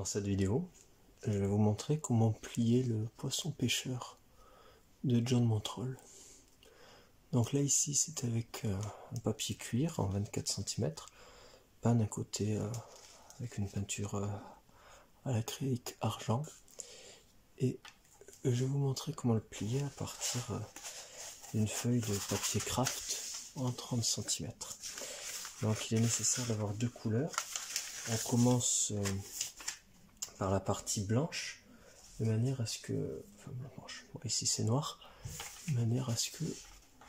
Dans cette vidéo, je vais vous montrer comment plier le poisson pêcheur de John Montrol. Donc là ici c'est avec un papier cuir en 24 cm, peint d'un côté avec une peinture à l'acrylique argent, et je vais vous montrer comment le plier à partir d'une feuille de papier craft en 30 cm. Donc il est nécessaire d'avoir deux couleurs. On commence par la partie blanche, de manière à ce que, enfin blanche, ici c'est noir, de manière à ce que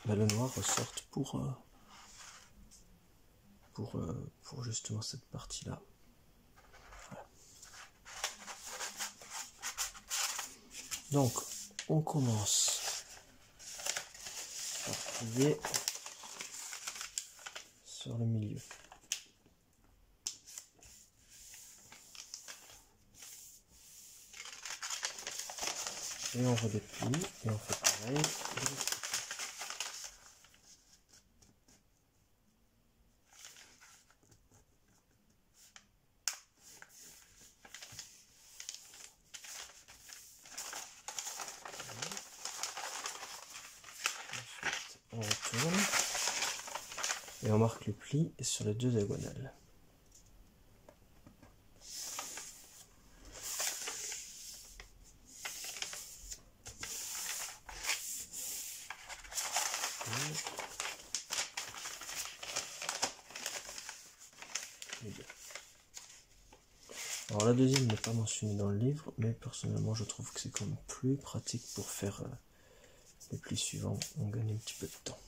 le noir ressorte pour justement cette partie-là. Voilà. Donc on commence par plier sur le milieu. Et on redéplie et on fait pareil. Ensuite, on retourne et on marque le pli sur les deux diagonales. Alors la deuxième n'est pas mentionnée dans le livre, mais personnellement je trouve que c'est quand même plus pratique pour faire les plis suivants. On gagne un petit peu de temps.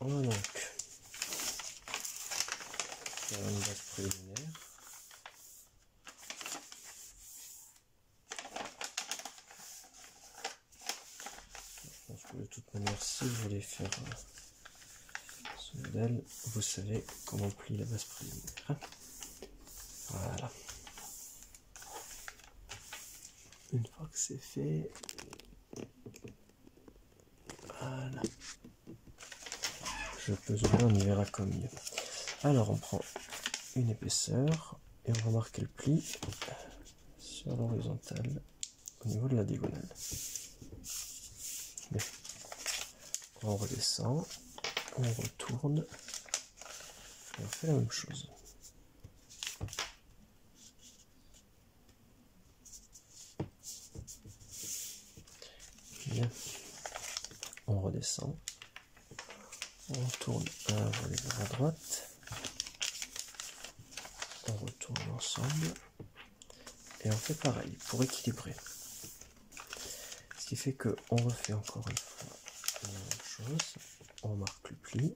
On va donc faire une base préliminaire. Je pense que de toute manière, si vous voulez faire ce modèle, vous savez comment plier la base préliminaire. Voilà. Une fois que c'est fait, voilà. Je peux zoomer, on y verra comme mieux. Alors on prend une épaisseur et on va marquer le pli sur l'horizontale au niveau de la diagonale. Bien. On redescend, on retourne et on fait la même chose. Bien. On redescend, on retourne un volet vers la droite. On retourne ensemble et on fait pareil pour équilibrer. Ce qui fait que on refait encore une fois la même chose. On marque le pli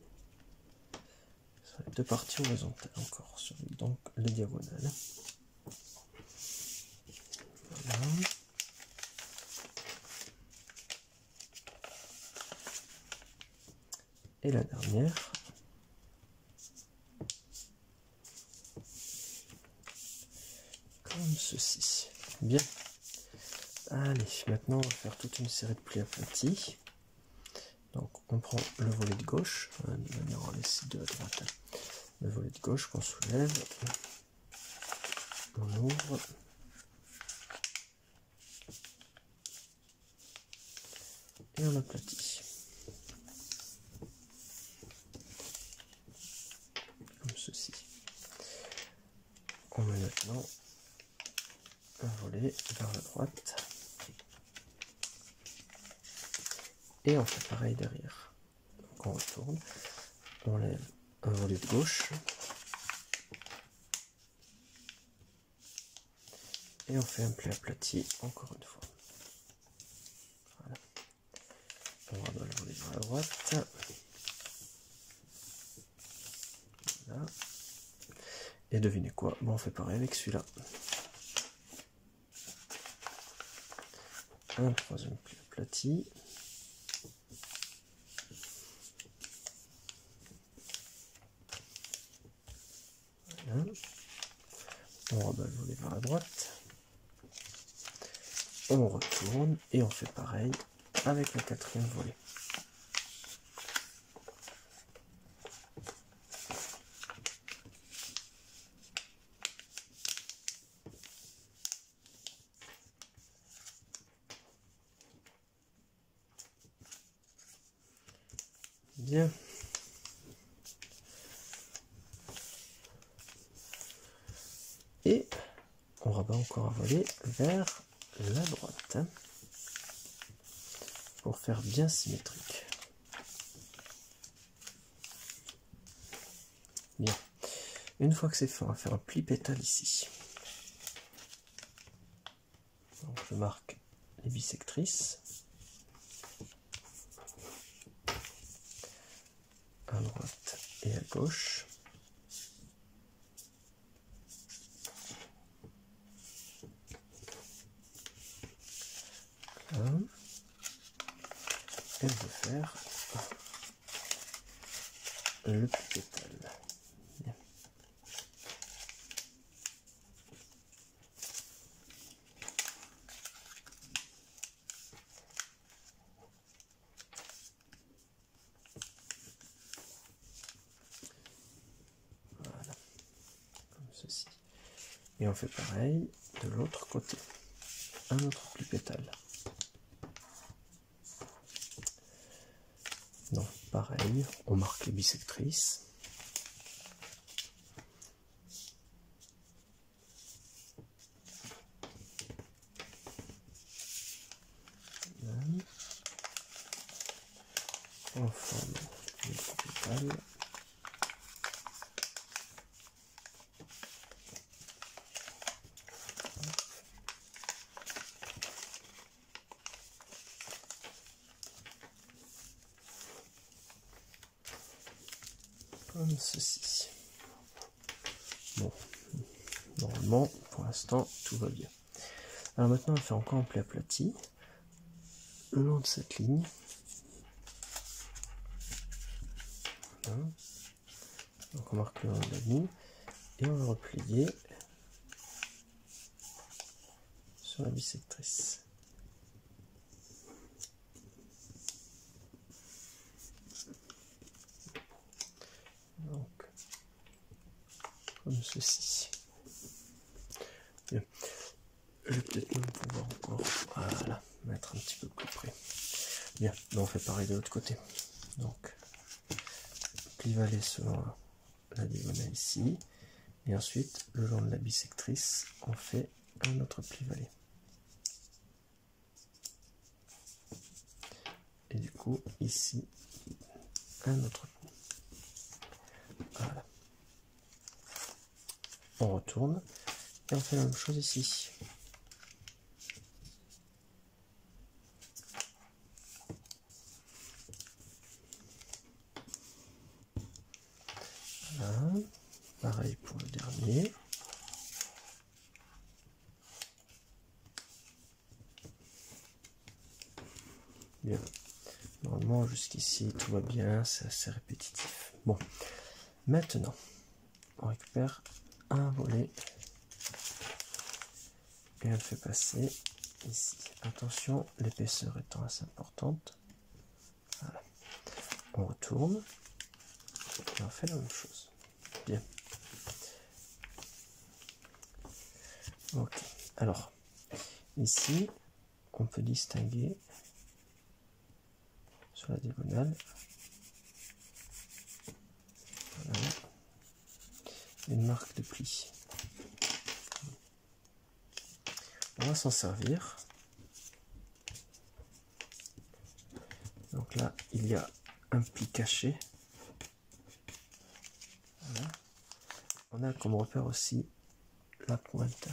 sur les deux parties horizontales, encore sur donc les diagonales. Voilà. Et la dernière. Comme ceci. Bien. Allez, maintenant on va faire toute une série de plis aplatis. Donc on prend le volet de gauche, de manière à laisser de la droite. Le volet de gauche qu'on soulève. On ouvre. Et on aplatit. Comme ceci. On met maintenant un volet vers la droite. Et on fait pareil derrière. Donc on retourne, on lève un volet de gauche. Et on fait un pli aplati encore une fois. Voilà. On rabat le volet vers la droite. Voilà. Et devinez quoi? Bon, on fait pareil avec celui-là. Un troisième pli aplati. Voilà. On rabat le volet vers la droite. On retourne et on fait pareil avec le quatrième volet. Bien. Et on rabat encore un volet vers la droite pour faire bien symétrique. Bien. Une fois que c'est fait, on va faire un pli pétale ici. Donc je marque les bissectrices. À droite et à gauche. Là. Et je vais faire le pli pétale. Bien. Voilà, comme ceci. Et on fait pareil de l'autre côté. Un autre pli pétale. Donc pareil, on marque les bissectrices. On forme les plis pétales. Comme ceci. Bon, normalement, pour l'instant, tout va bien. Alors maintenant, on va faire encore un pli aplati le long de cette ligne. Voilà. Donc on marque le long de la ligne et on va replier sur la bissectrice. Donc, comme ceci. Bien. Je vais peut-être même pouvoir encore, voilà, mettre un petit peu plus près. Bien, donc on fait pareil de l'autre côté. Donc, pli valet selon la diagonale ici, et ensuite, le long de la bissectrice, on fait un autre pli valet. Et du coup, ici, un autre coup. Voilà. On retourne, et on fait la même chose ici. Voilà. Pareil pour le dernier. Bien. Normalement, jusqu'ici, tout va bien, c'est assez répétitif. Bon, maintenant, on récupère un volet et on le fait passer ici. Attention, l'épaisseur étant assez importante. Voilà. On retourne et on fait la même chose. Bien. Ok. Alors, ici, on peut distinguer sur la diagonale, voilà, une marque de pli. On va s'en servir. Donc là, il y a un pli caché. Voilà. On a comme repère aussi la pointe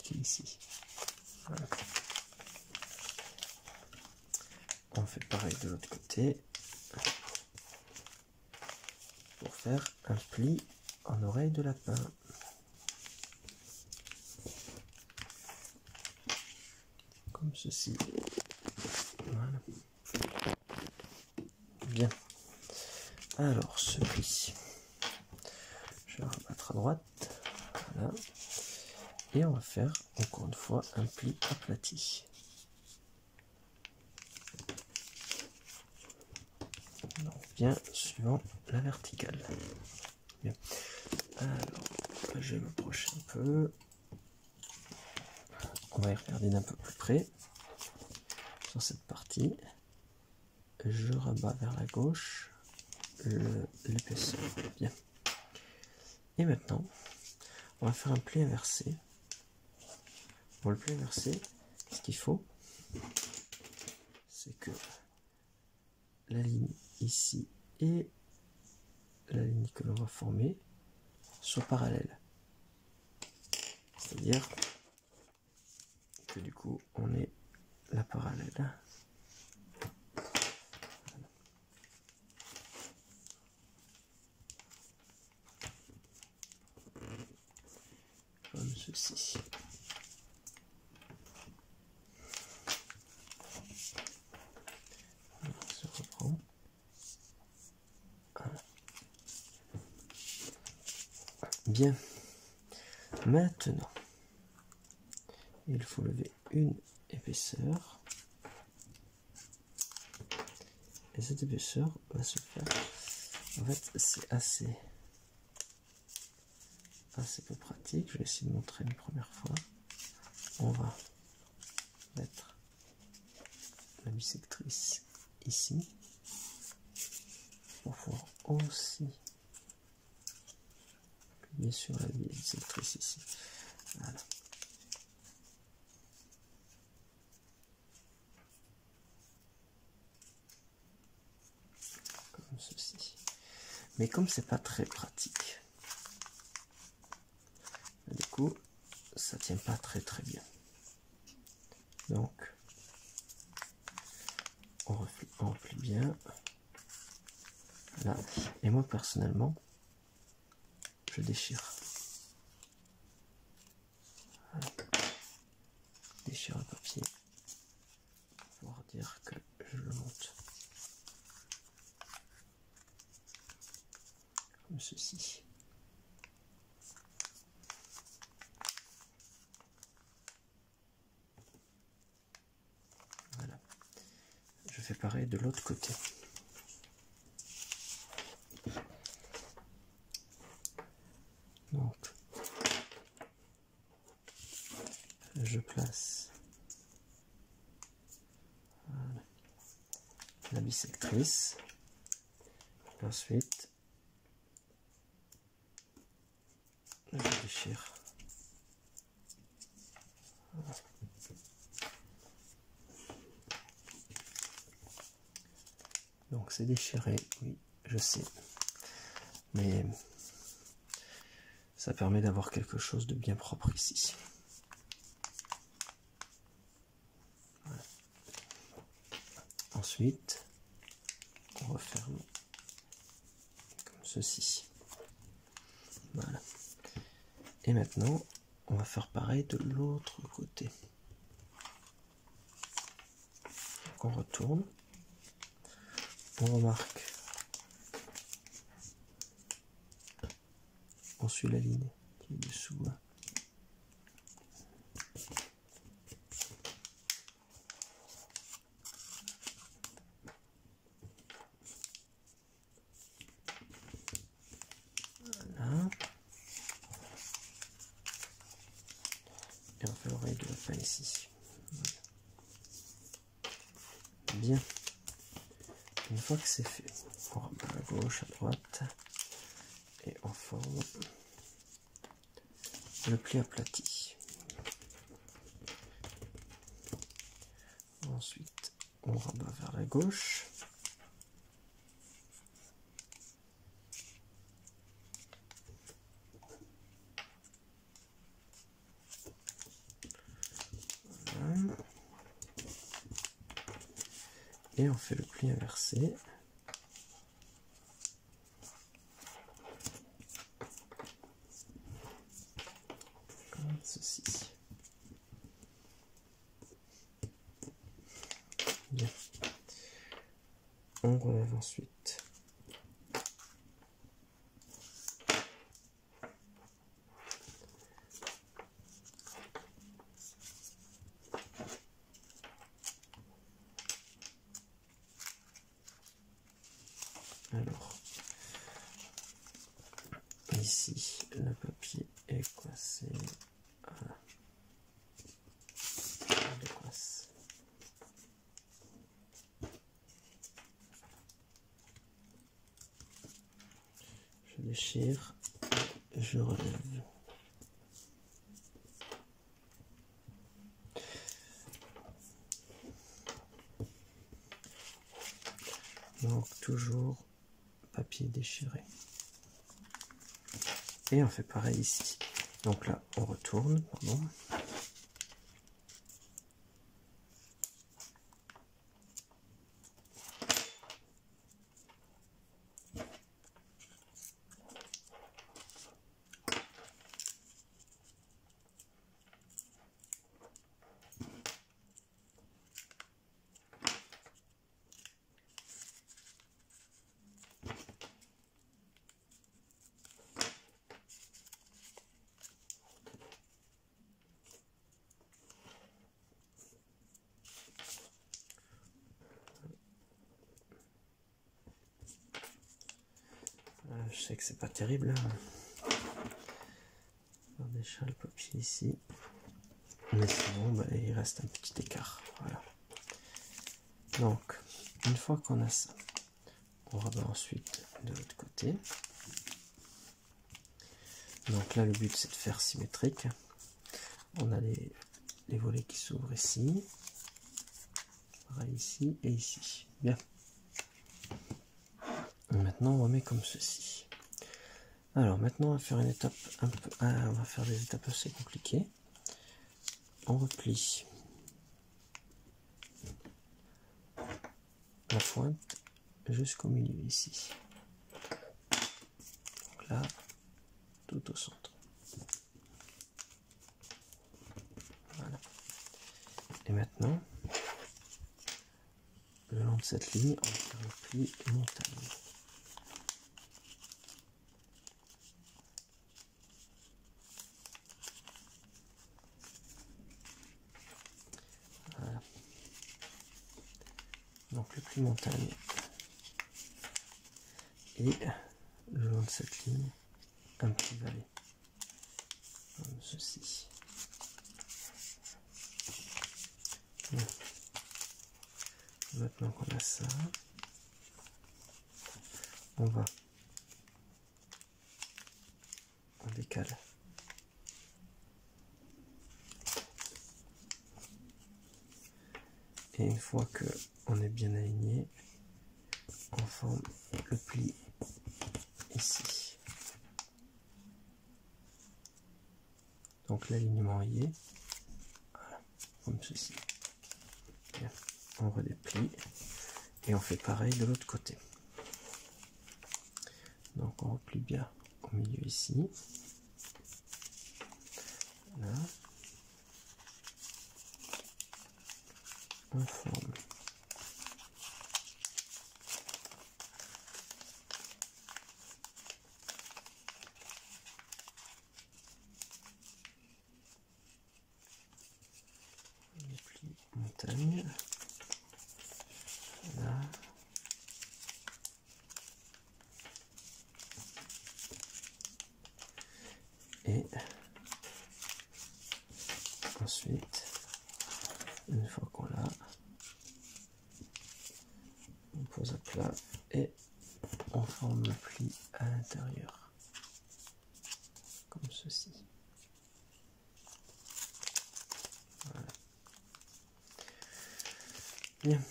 qui est ici. Voilà. On fait pareil de l'autre côté pour faire un pli en oreille de lapin. Comme ceci. Voilà. Bien. Alors, ce pli, je vais rabattre à droite. et on va faire encore une fois un pli aplati. Donc bien suivant la verticale. Bien. Alors, je vais m'approcher un peu. On va y regarder d'un peu plus près sur cette partie. Je rabats vers la gauche l'épaisseur. Bien. Et maintenant, on va faire un pli inversé. Pour le pli inversé, ce qu'il faut, c'est que la ligne ici et la ligne que l'on va former soient parallèles. C'est-à-dire que du coup, on est la parallèle. Comme ceci. Je reprends. Voilà. Bien. Maintenant, il faut lever une épaisseur. Et cette épaisseur va se faire. En fait, c'est assez peu pratique. Je vais essayer de montrer une première fois. On va mettre la bisectrice ici pour pouvoir aussi appuyer sur la bisectrice ici. Voilà. Comme ceci. Mais comme c'est pas très pratique, du coup, ça tient pas très bien. Donc, on replie bien. Là. Et moi, personnellement, je déchire. Voilà. Déchire le papier pour dire que je le monte. Comme ceci. Voilà. Je fais pareil de l'autre côté. Donc, je place la bisectrice. Et ensuite, je déchire. Voilà. Donc c'est déchiré, oui, je sais. Mais ça permet d'avoir quelque chose de bien propre ici. Voilà. Ensuite, on referme comme ceci. Voilà. Et maintenant, on va faire pareil de l'autre côté. Donc on retourne. On remarque. On suit la ligne qui est dessous. Voilà. Et on fait l'oreille de la fin ici. Voilà. Bien. Une fois que c'est fait, on remet à gauche, à droite, et on forme le pli aplati. Ensuite, on rabat vers la gauche. Voilà. Et on fait le pli inversé. Comme ceci. Bien. On relève ensuite Alors, ici, le papier est coincé. Voilà. Je décoince. Je déchire, je relève. Donc toujours papier déchiré. Et on fait pareil ici. Donc là, on retourne, pardon. Je sais que c'est pas terrible. On déchire le papier ici. Mais sinon, bah, il reste un petit écart. Voilà. Donc, une fois qu'on a ça, on rabat ensuite de l'autre côté. Donc là, le but c'est de faire symétrique. On a les volets qui s'ouvrent ici. Pareil ici et ici. Bien. Maintenant, on remet comme ceci. Alors maintenant, on va faire une étape un peu. On va faire des étapes assez compliquées. On replie la pointe jusqu'au milieu ici. Donc là, tout au centre. Voilà. Et maintenant, le long de cette ligne, on va faire un pli montagne. Voilà. Donc le pli montagne et le long de cette ligne, un pli vallée, comme ceci. Bien. Maintenant qu'on a ça, on décale. Et une fois que on est bien aligné, on forme le pli ici. Donc l'alignement y est, voilà, comme ceci. Bien. On redéplie et on fait pareil de l'autre côté. Donc on replie bien au milieu ici. Là. On forme le pli montagne. Là. Et ensuite, une fois qu'on l'a, on pose à plat et on forme le pli à l'intérieur, comme ceci. Voilà. Bien,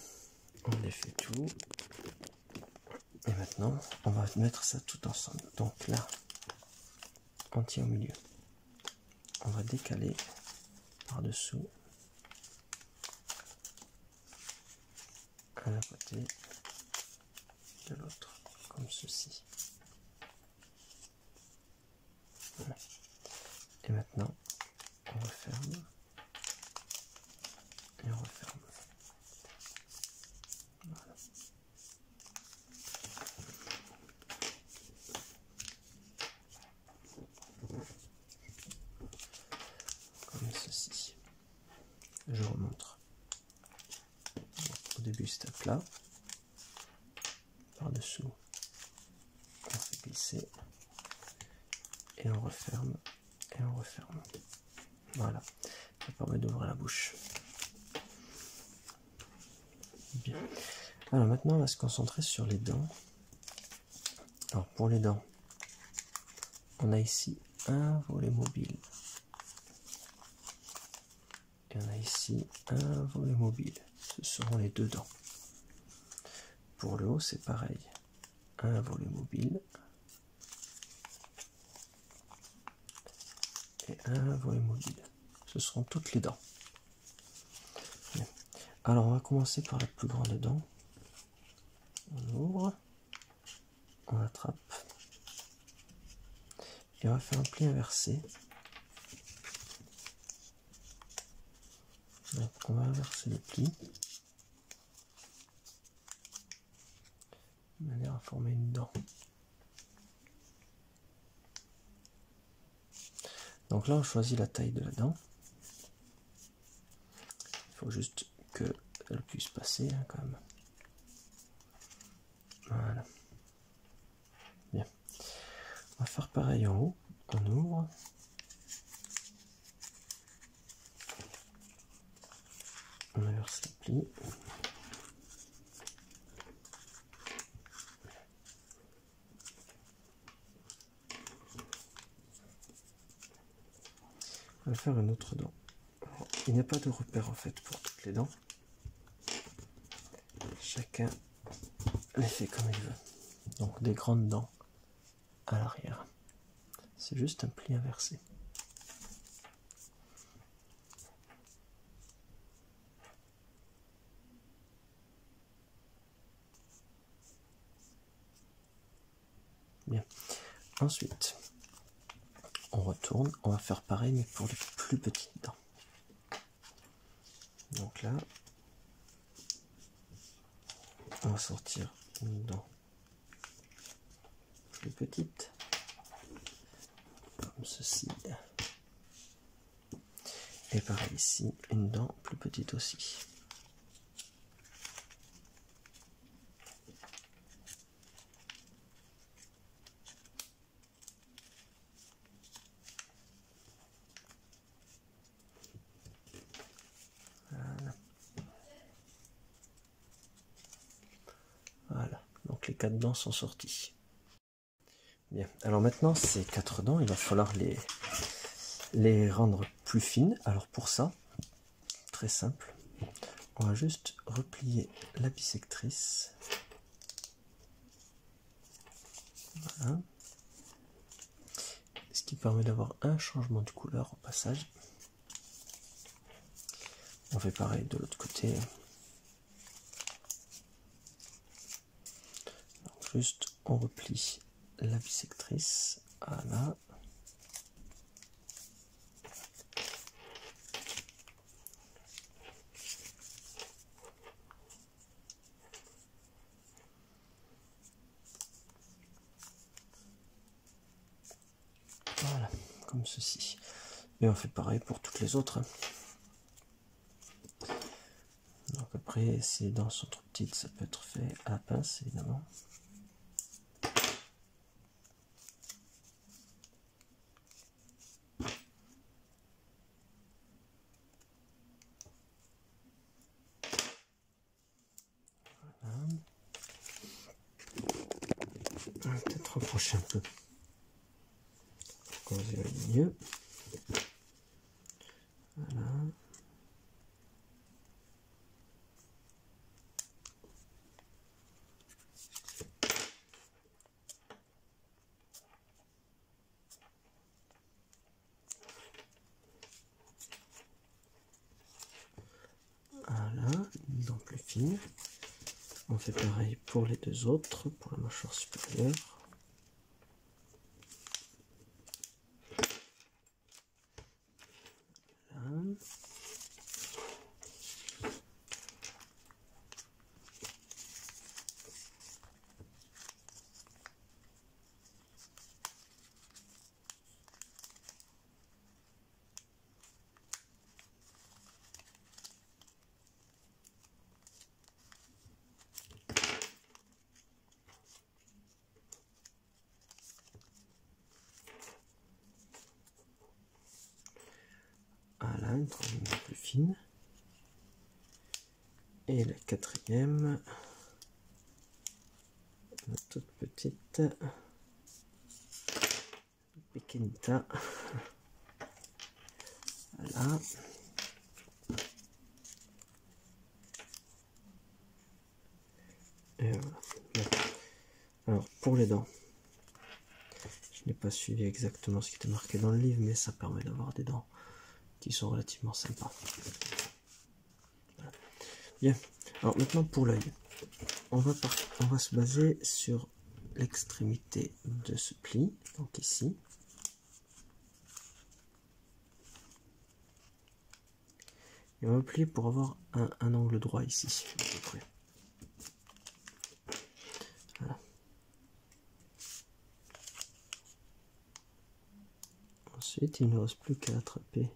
on défait tout. Et maintenant, on va mettre ça tout ensemble. Donc là, on tient au milieu. On va décaler par-dessous à un côté de l'autre, comme ceci. Voilà. Et maintenant, on referme et on referme. Voilà. Comme ceci. Je remontre. Donc, au début, c'est à plat. Par-dessous, glisser. Et on referme. Et on referme. Voilà. Ça permet d'ouvrir la bouche. Bien. Alors maintenant, on va se concentrer sur les dents. Alors pour les dents, on a ici un volet mobile. Et on a ici un volet mobile. Ce seront les deux dents. Pour le haut, c'est pareil. Un volet mobile. Et un volet mobile. Ce seront toutes les dents. Bien. Alors on va commencer par la plus grande dent. On ouvre. On attrape. Et on va faire un pli inversé. Donc on va inverser le pli. De manière à former une dent. Donc là on choisit la taille de la dent. Il faut juste qu'elle puisse passer hein, quand même. Voilà. Bien. On va faire pareil en haut. On ouvre. On inverse le pli. On va faire une autre dent. Alors, il n'y a pas de repère en fait pour toutes les dents. Chacun les fait comme il veut. Donc des grandes dents à l'arrière. C'est juste un pli inversé. Bien. Ensuite, on retourne. On va faire pareil mais pour les plus petites dents. Donc là, on va sortir une dent plus petite, comme ceci. Et pareil ici, une dent plus petite aussi. Voilà. Voilà. Donc les 4 dents sont sorties. Bien. Alors maintenant, ces 4 dents, il va falloir les rendre plus fines. Alors pour ça, très simple, on va juste replier la bissectrice. Voilà. Ce qui permet d'avoir un changement de couleur au passage. On fait pareil de l'autre côté. Donc juste on replie la bissectrice. Voilà. Voilà, comme ceci. Et on fait pareil pour toutes les autres. Donc après, si les dents sont trop petites, ça peut être fait à la pince, évidemment. Voilà. On va peut-être rapprocher un peu pour qu'on se voit mieux. Voilà. Voilà, une dent plus fine. On fait pareil pour les deux autres, pour la mâchoire supérieure. Voilà. fine. Et la quatrième, la toute petite, pequeñita. Voilà. Et voilà. Bon. Alors pour les dents, je n'ai pas suivi exactement ce qui était marqué dans le livre, mais ça permet d'avoir des dents qui sont relativement sympas. Voilà. Bien. Alors maintenant pour l'œil, on va se baser sur l'extrémité de ce pli, donc ici. Et on va plier pour avoir un angle droit ici, à peu près. Voilà. Ensuite, il ne reste plus qu'à attraper.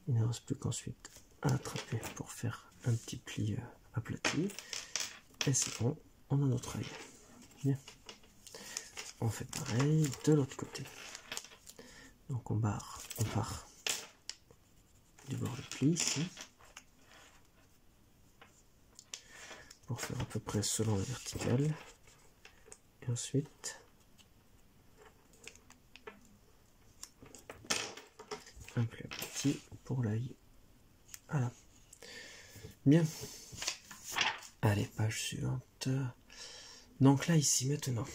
Il ne reste plus qu'ensuite à attraper pour faire un petit pli aplati. Et c'est bon, on a notre œil. Bien. On fait pareil de l'autre côté. Donc on part du bord de pli ici. Pour faire à peu près selon la verticale. Et ensuite un pli aplati pour l'œil. Voilà. Bien. Allez, page suivante. Donc là, ici, maintenant,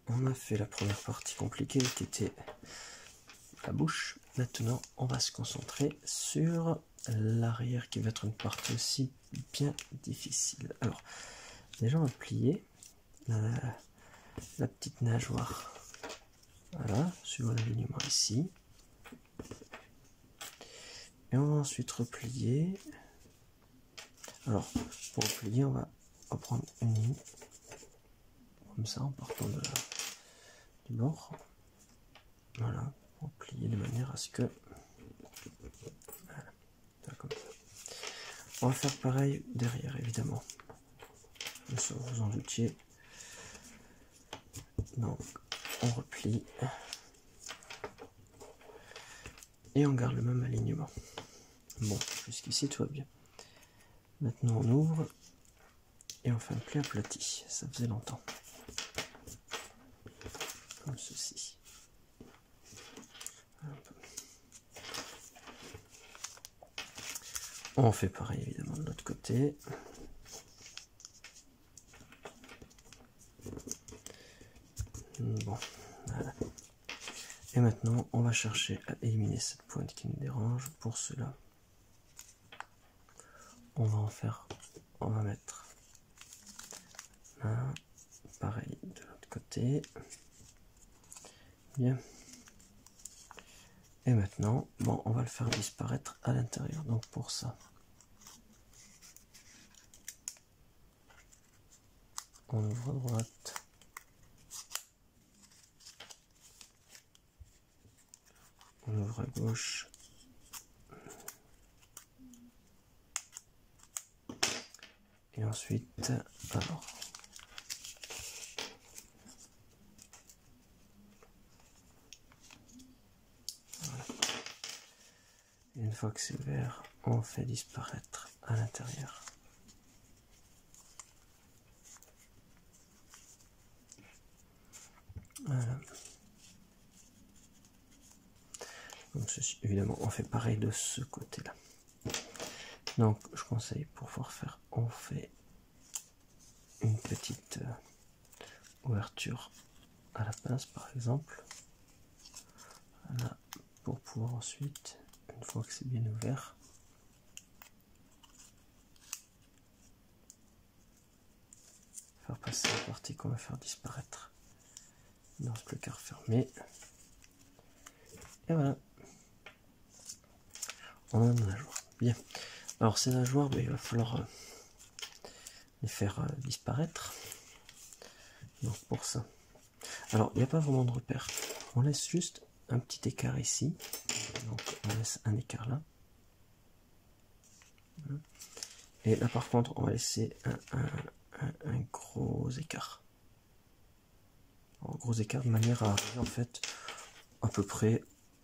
on a fait la première partie compliquée qui était la bouche. Maintenant, on va se concentrer sur l'arrière qui va être une partie aussi bien difficile. Alors, déjà, on va plier la petite nageoire. Voilà, suivant l'alignement ici. Et on va ensuite replier. Alors, pour replier, on va prendre une ligne, comme ça, en partant du bord. Voilà, pour plier de manière à ce que... Voilà, comme ça. On va faire pareil derrière, évidemment. Ça, vous en doutiez. Donc, on replie. Et on garde le même alignement. Bon, jusqu'ici tout va bien. Maintenant on ouvre et on fait un pli aplati. Ça faisait longtemps. Comme ceci. On fait pareil évidemment de l'autre côté. Bon, voilà. Et maintenant, on va chercher à éliminer cette pointe qui nous dérange. Pour cela, on va mettre un pareil de l'autre côté. Bien. Et maintenant, bon, on va le faire disparaître à l'intérieur. Donc pour ça, on ouvre à droite. On ouvre à gauche. Et ensuite, alors, voilà. Et une fois que c'est ouvert, on fait disparaître à l'intérieur. Voilà. Donc ceci, évidemment, on fait pareil de ce côté-là. Donc, je conseille pour pouvoir faire, on fait une petite ouverture à la pince, par exemple. Voilà, pour pouvoir ensuite, une fois que c'est bien ouvert, faire passer la partie qu'on va faire disparaître dans ce placard fermé. Et voilà. On a une nageoire. Bien. Alors ces nageoires, il va falloir les faire disparaître. Donc pour ça. Alors il n'y a pas vraiment de repère. on laisse juste un petit écart ici, donc on laisse un écart là, et là par contre on va laisser un gros écart. Un gros écart de manière à arriver en fait à peu près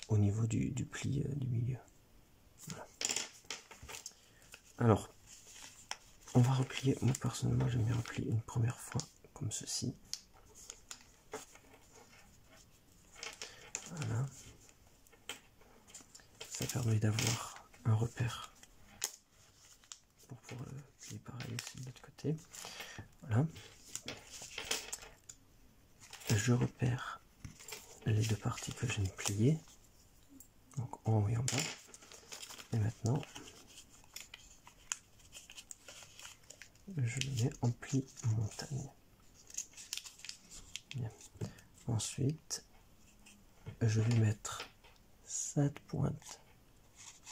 au niveau du pli du milieu. Voilà. Alors, on va replier. Moi personnellement, j'aime bien replier une première fois comme ceci. Voilà. Ça permet d'avoir un repère pour pouvoir le plier pareil aussi de l'autre côté. Voilà. Je repère les deux parties que j'ai pliées, donc en haut et en bas. Et maintenant, je le mets en pli montagne. Bien. Ensuite, je vais mettre cette pointe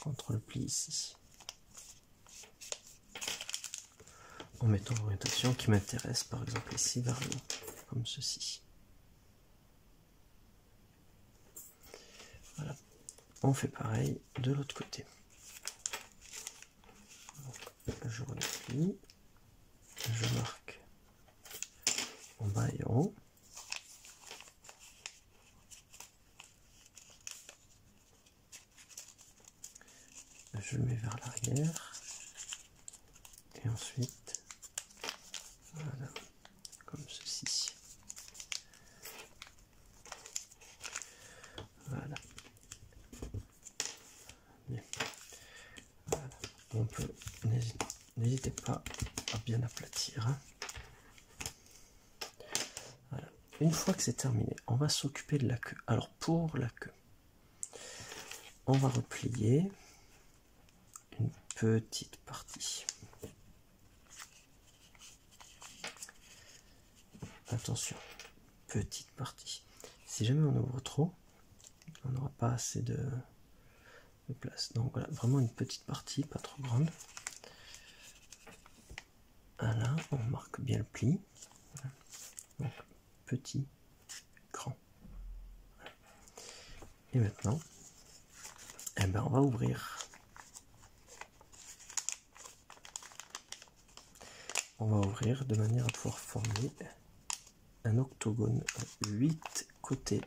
contre le pli ici, en mettant l'orientation qui m'intéresse, par exemple ici vers le haut, comme ceci. Voilà. On fait pareil de l'autre côté. Donc, je replie, je marque en bas et en haut. Je le mets vers l'arrière et ensuite voilà, comme ceci. Voilà. Bien. Voilà. On peut, n'hésitez pas à bien aplatir. Voilà. Une fois que c'est terminé, on va s'occuper de la queue. Alors pour la queue, on va replier une petite partie. Attention, petite partie. Si jamais on ouvre trop, on n'aura pas assez de place. Donc voilà, vraiment une petite partie, pas trop grande. Voilà, on marque bien le pli. Voilà. Donc petit, grand. Voilà. Et maintenant, eh ben, on va ouvrir. On va ouvrir de manière à pouvoir former un octogone 8 côtés.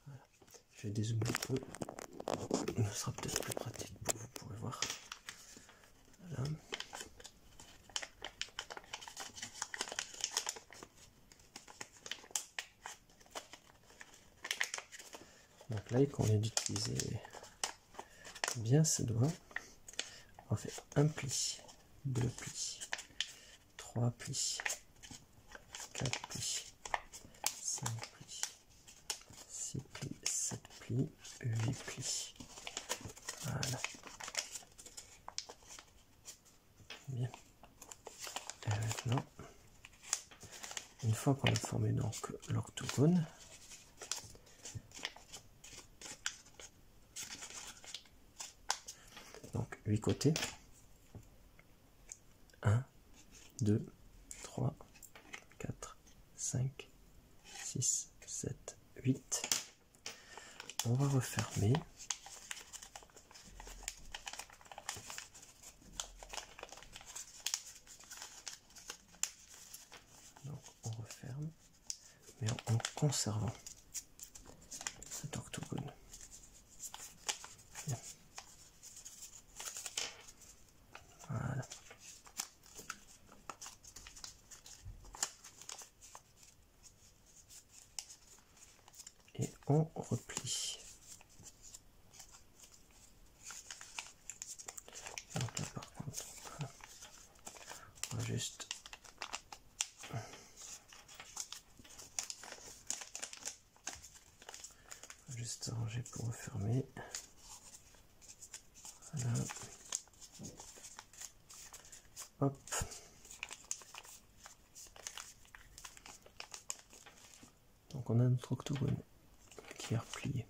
Voilà. Je vais dézoomer un peu. Ce sera peut-être plus pratique pour vous, pourrez voir. Voilà. Donc là, il convient d'utiliser bien ses doigts. On fait un pli, deux plis, trois plis, quatre plis, cinq plis, six plis, sept plis, huit plis. Voilà. Bien. Et maintenant, une fois qu'on a formé donc l'octogone, donc 8 côtés, 1, 2, 3, 4, 5, 6, 7, 8. On va refermer. Donc on referme, mais en conservant cet octogone. Bien. Voilà. Et on replie. Donc là par contre, on va juste arranger pour refermer. Voilà. Hop. Donc on a notre octogone qui est replié.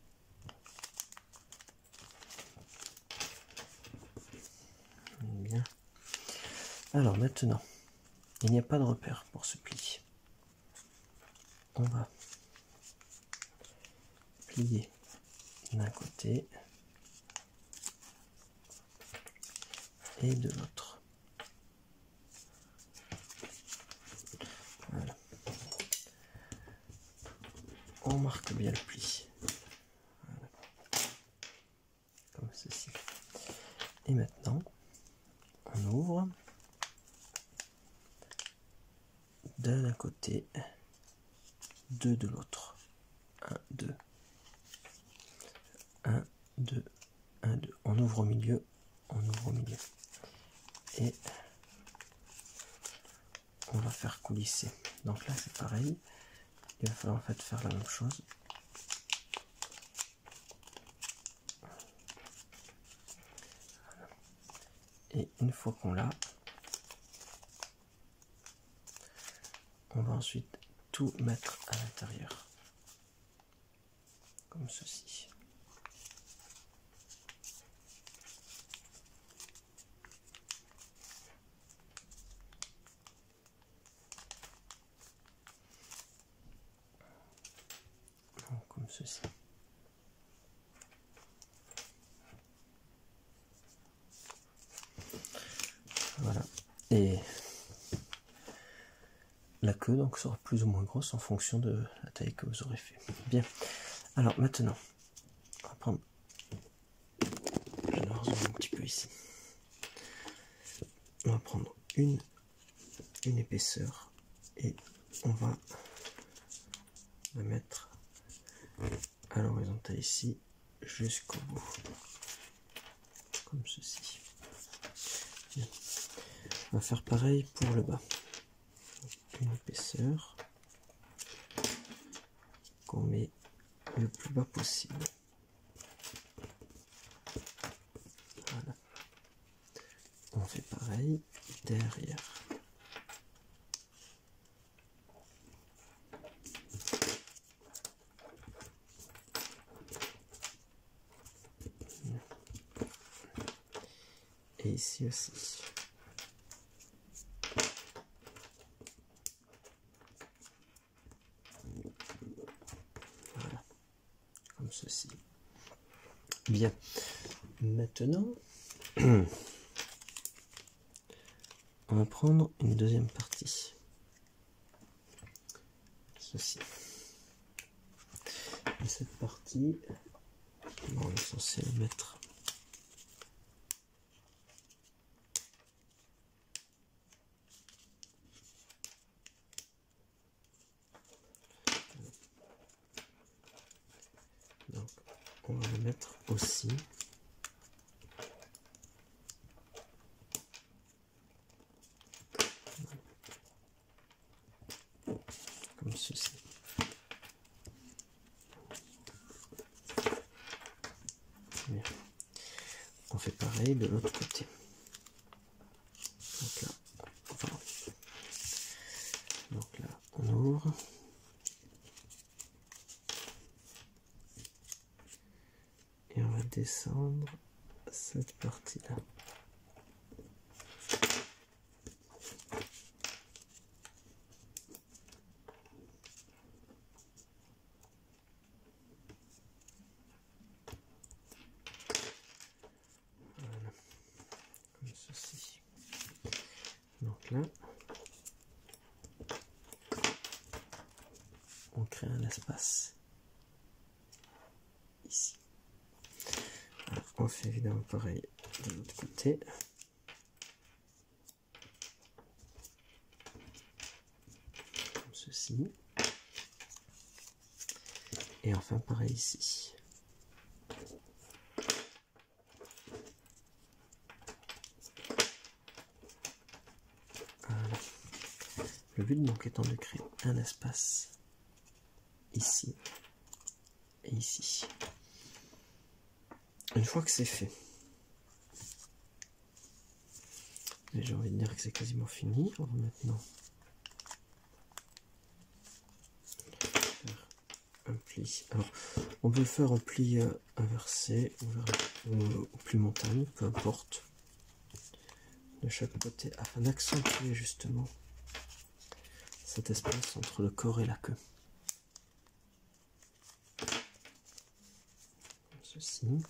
bien. Alors maintenant, il n'y a pas de repère pour ce pli. On va plier d'un côté et de l'autre. Voilà. On marque bien le pli. Voilà. Comme ceci. Et maintenant, on ouvre d'un côté, deux de l'autre. 1, 2. 1, 2, 1, 2. On ouvre au milieu, on ouvre au milieu. Et on va faire coulisser. Donc là c'est pareil. Il va falloir en fait faire la même chose. Et une fois qu'on l'a, on va ensuite tout mettre à l'intérieur. Comme ceci. Donc, comme ceci. Voilà. Et la queue donc sera plus ou moins grosse en fonction de la taille que vous aurez fait. Bien. Alors maintenant, on va prendre. Je vais rezoom un petit peu ici. On va prendre une épaisseur et on va la mettre à l'horizontale ici jusqu'au bout. Comme ceci. Bien. On va faire pareil pour le bas. Une épaisseur qu'on met le plus bas possible. Voilà. On fait pareil derrière. Et ici aussi. Voilà. Comme ceci. Bien. Maintenant, on va prendre une deuxième partie. Ceci. Et cette partie, on est censé la mettre donc on va le mettre aussi comme ceci. Bien. On fait pareil de l'autre côté. Donc là, enfin, donc là on ouvre. Et on va descendre cette partie-là. Voilà, comme ceci. Donc là, on crée un espace ici. Alors, on fait évidemment pareil de l'autre côté. Comme ceci. Et enfin pareil ici. Voilà. Le but donc étant de créer un espace ici et ici. Une fois que c'est fait, et j'ai envie de dire que c'est quasiment fini, on va maintenant faire un pli. Alors, on peut le faire en pli inversé ou pli montagne, peu importe. de chaque côté afin d'accentuer justement cet espace entre le corps et la queue. Comme ceci.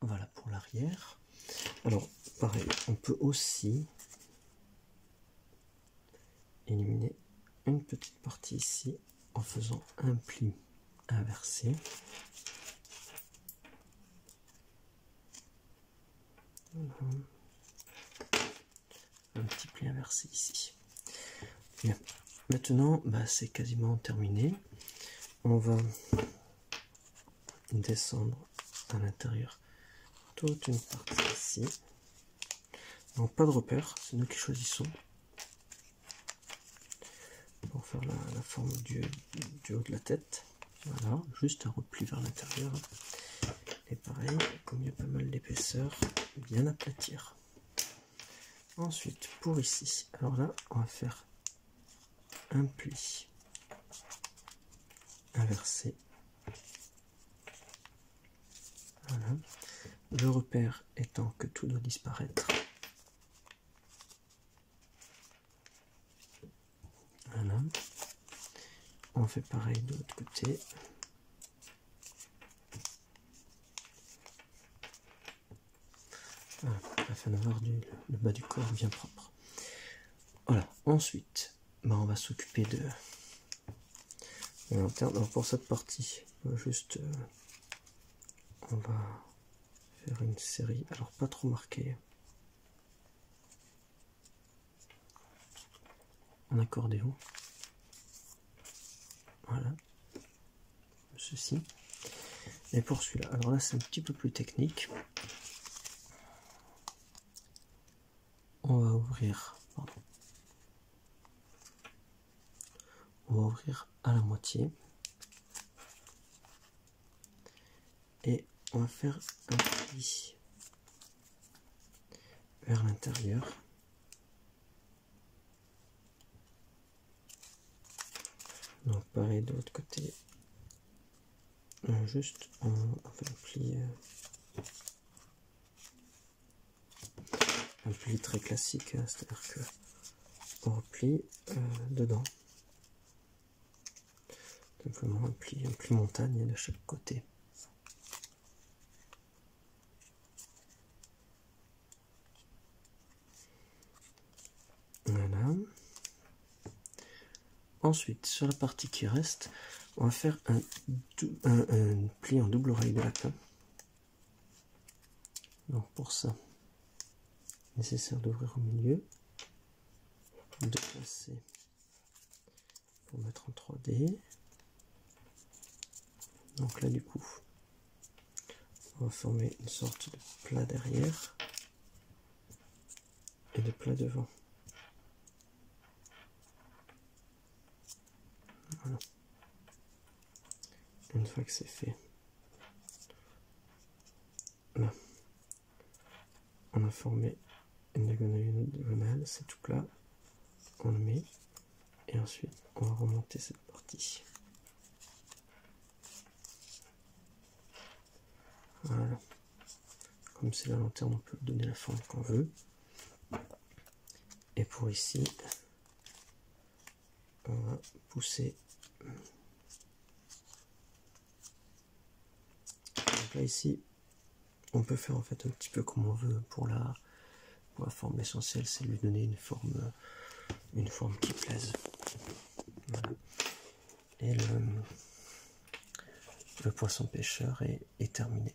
Voilà pour l'arrière. Alors, pareil, on peut aussi éliminer une petite partie ici en faisant un pli inversé. Un petit pli inversé ici. Bien. Maintenant, c'est quasiment terminé. On va descendre à l'intérieur toute une partie ici. Donc pas de repère, c'est nous qui choisissons pour faire la forme du haut de la tête. Voilà, juste un repli vers l'intérieur. Et pareil, comme il y a pas mal d'épaisseur, bien aplatir. Ensuite, pour ici, alors là, on va faire un pli inversé. Voilà. Le repère étant que tout doit disparaître. Voilà. On fait pareil de l'autre côté. Voilà, afin d'avoir le bas du corps bien propre. Voilà. Ensuite, on va s'occuper de l'interne. Alors pour cette partie, juste, on va faire une série. Alors pas trop marquée. En accordéon. Voilà. Ceci. Et pour celui-là, alors là c'est un petit peu plus technique. On va ouvrir, on va ouvrir à la moitié et on va faire un pli vers l'intérieur. Donc pareil de l'autre côté, juste on fait un pli très classique, c'est-à-dire que on replie dedans. Simplement un pli montagne de chaque côté. Voilà. Ensuite, sur la partie qui reste, on va faire un pli en double oreille de lapin. Donc pour ça, nécessaire d'ouvrir au milieu, de placer pour mettre en 3D. Donc là du coup, on va former une sorte de plat derrière et de plat devant. Voilà. Une fois que c'est fait, là, on a formé une diagonale, c'est tout plat, on le met, et ensuite on va remonter cette partie. Voilà. Comme c'est la lanterne, on peut donner la forme qu'on veut. Et pour ici, on va pousser. Donc là ici, on peut faire en fait un petit peu comme on veut pour la forme. L'essentiel, c'est lui donner une forme qui plaise. Voilà. Et le poisson pêcheur est terminé.